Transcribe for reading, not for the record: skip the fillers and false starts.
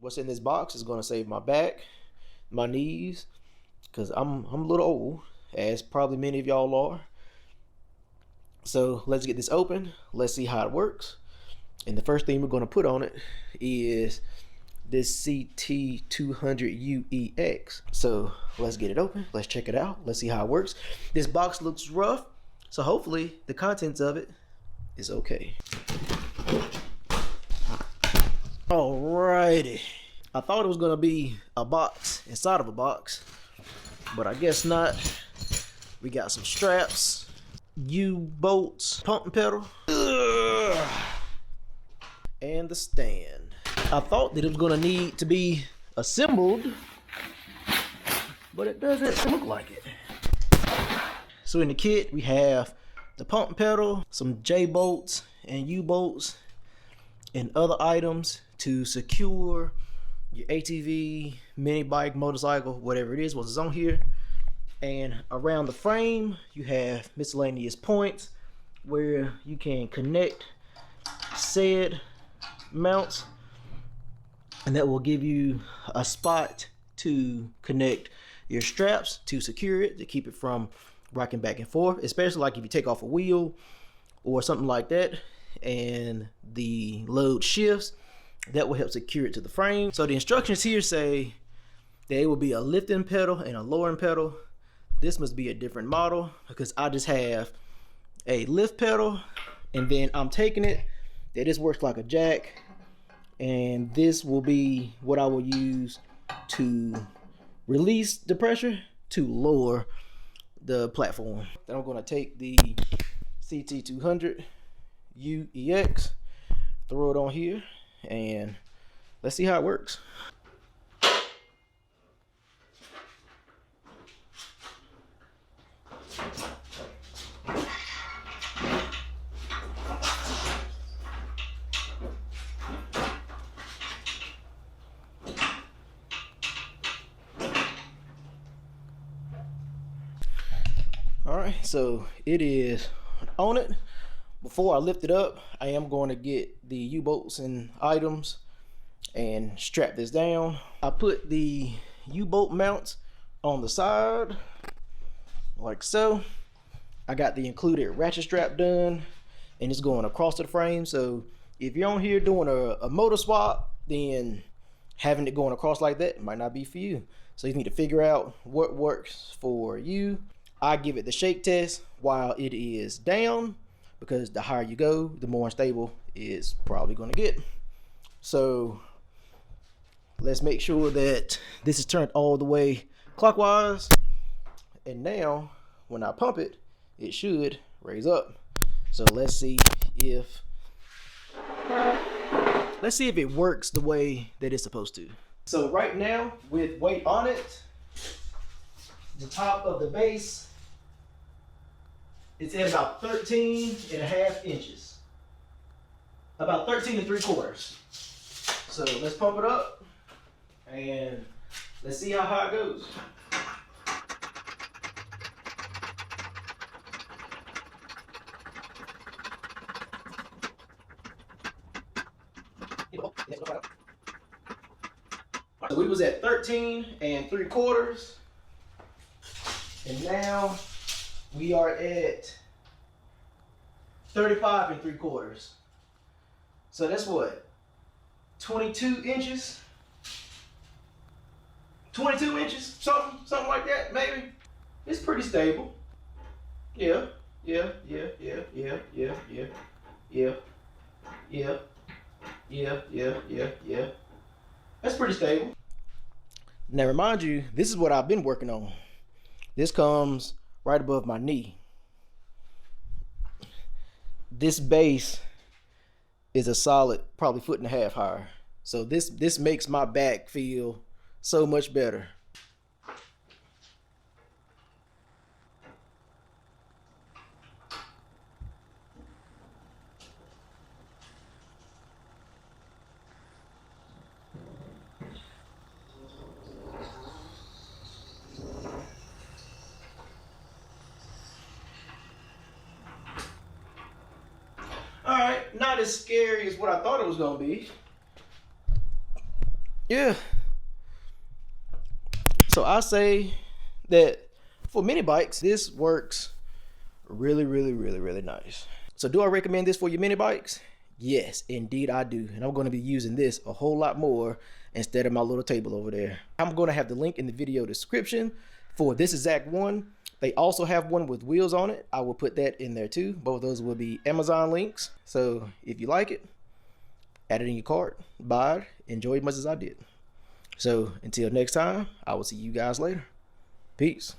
what's in this box is gonna save my back, my knees, because I'm a little old, as probably many of y'all are. So let's get this open. Let's see how it works. And the first thing we're gonna put on it is this CT200UEX. So let's get it open. Let's check it out. Let's see how it works. This box looks rough, so hopefully the contents of it is okay. Alrighty. I thought it was gonna be a box inside of a box, but I guess not. We got some straps, U-bolts, pump and pedal, and the stand. I thought that it was gonna need to be assembled, but it doesn't look like it. So in the kit, we have the pump and pedal, some J-bolts and U-bolts, and other items to secure your ATV, mini bike, motorcycle, whatever it is, what's on here. And around the frame, you have miscellaneous points where you can connect said mounts, and that will give you a spot to connect your straps to secure it, to keep it from rocking back and forth, especially like if you take off a wheel or something like that and the load shifts. That will help secure it to the frame. So the instructions here say there will be a lifting pedal and a lowering pedal. This must be a different model because I just have a lift pedal, and then I'm taking it that this works like a jack, and this will be what I will use to release the pressure to lower the platform. Then I'm going to take the CT200 UEX, throw it on here, and let's see how it works. All right, so it is on it. Before I lift it up, I am going to get the U-bolts and items and strap this down. I put the U-bolt mounts on the side like so. I got the included ratchet strap done, and it's going across the frame. So if you're on here doing a motor swap, then having it going across like that might not be for you. So you need to figure out what works for you. I give it the shake test while it is down, because the higher you go, the more unstable it's probably going to get. So let's make sure that this is turned all the way clockwise. And now when I pump it, it should raise up. So let's see if it works the way that it's supposed to. So right now, with weight on it, the top of the base, it's at about 13.5 inches. About 13 3/4. So let's pump it up and let's see how high it goes. So we was at 13 3/4, and now we are at 35 3/4. So that's what? 22 inches? 22 inches? Something like that, maybe. It's pretty stable. Yeah. That's pretty stable. Now remind you, this is what I've been working on. This comes right above my knee. This base is a solid probably 1.5 feet higher. So this makes my back feel so much better. All right, not as scary as what I thought it was gonna be. yeah. So I say that for mini bikes, this works really, really, really, really nice. So do I recommend this for your mini bikes? Yes, indeed I do. And I'm going to be using this a whole lot more instead of my little table over there. I'm going to have the link in the video description for this exact one. They also have one with wheels on it. I will put that in there too. Both of those will be Amazon links. So if you like it, add it in your cart, buy it, enjoy as much as I did. So until next time, I will see you guys later. Peace.